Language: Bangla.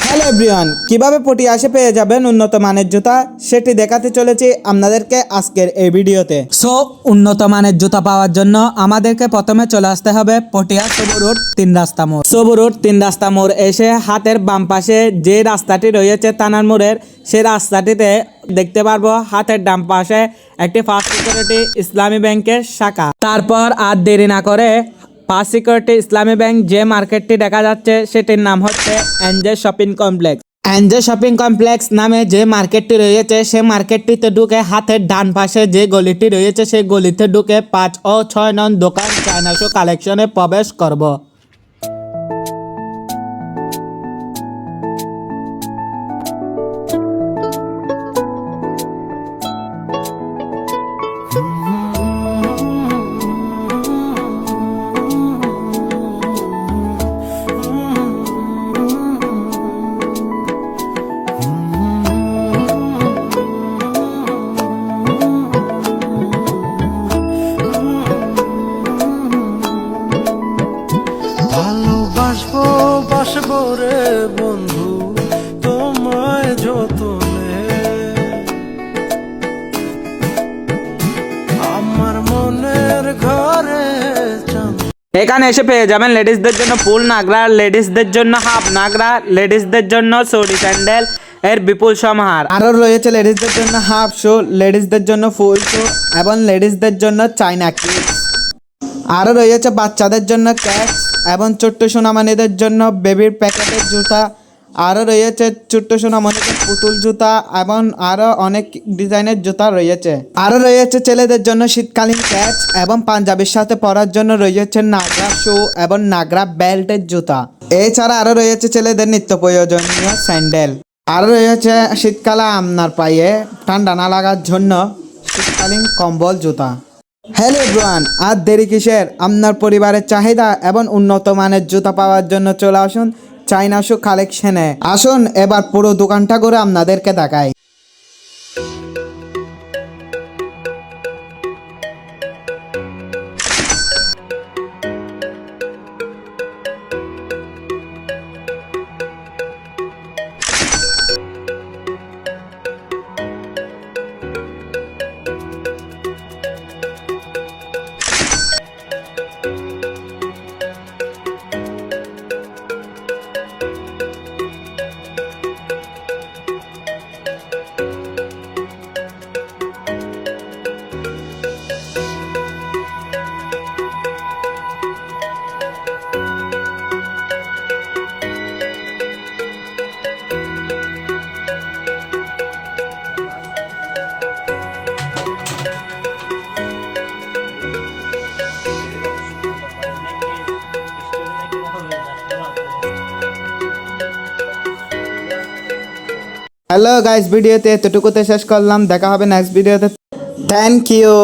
হ্যালো এভরিওয়ান, কিভাবে পটিয়াসে পেয়ে যাবেন উন্নত মানের জুতা সেটি দেখাতে চলেছি আপনাদেরকে আজকের এই ভিডিওতে। সো উন্নত মানের জুতা পাওয়ার জন্য আমাদেরকে প্রথমে চলে আসতে হবে পটিয়া সবু রোড 3 রাস্তা মোড়। সবু রোড 3 রাস্তা মোড় এসে হাতের বাম পাশে যে রাস্তাটি রয়েছে থানার মোড়ের, সেই রাস্তাটিতে দেখতে পারবো হাতের ডান পাশে একটি ফার্স্ট সিকিউরিটি ইসলামী ব্যাংকের শাখা। তারপর আর দেরি না করে ফার্স্ট সিকিউরিটি ইসলামী ব্যাংক যে মার্কেটটি দেখা যাচ্ছে সেটির নাম হচ্ছে NJ shopping complex. NJ shopping complex নামে যে মার্কেটটি রয়েছে সেই মার্কেটটিতে ঢুকে হাতের ডান পাশে যে গলিটি রয়েছে সেই গলিতে ঢুকে 5 ও 6 নং দোকান চায়না শু কালেকশনে প্রবেশ করব। ভালোবাসবো বাসবো রে বন্ধু তোমায় যতনে, আমার মনের ঘরে এখানে এসে পেয়ে যাবেন লেডিসদের জন্য ফুল নাগরা, লেডিসদের জন্য হাফ নাগরা, লেডিসদের জন্য চৌড়ি স্যান্ডেল এর বিপুল সমাহার। আরও রয়েছে লেডিসদের জন্য হাফ শু, লেডিসদের জন্য ফুল শু এবং লেডিসদের জন্য চাইনা কিডস। আরও রয়েছে বাচ্চাদের জন্য ক্যাটস এবং ছোট্ট সোনামণিদের জন্য বেবির প্যাকেটের জুতা। আরও রয়েছে ছোট্ট সোনামণিদের পুতুল জুতা এবং আরও অনেক ডিজাইনের জুতা রয়েছে। আরও রয়েছে ছেলেদের জন্য শীতকালীন ক্যাটস এবং পাঞ্জাবির সাথে পরার জন্য রয়েছে নাগরা শু এবং নাগরা বেল্টের জুতা। এছাড়া আরও রয়েছে ছেলেদের নিত্য প্রয়োজনীয় স্যান্ডেল। আরও রয়েছে শীতকালে আপনার পায়ে ঠান্ডা না লাগার জন্য শীতকালীন কম্বল জুতা। হ্যালো এভরিওয়ান, আর দেরি কিসের? আপনার পরিবারের চাহিদা এবং উন্নত মানের জুতা পাওয়ার জন্য চলে আসুন চাইনা শু কালেকশনে। আসুন এবার পুরো দোকানটা করে আপনাদেরকে দেখাই। হ্যালো গাইস, ভিডিওতে এতটুকুতে শেষ করলাম। দেখা হবে নেক্সট ভিডিওতে। Thank you.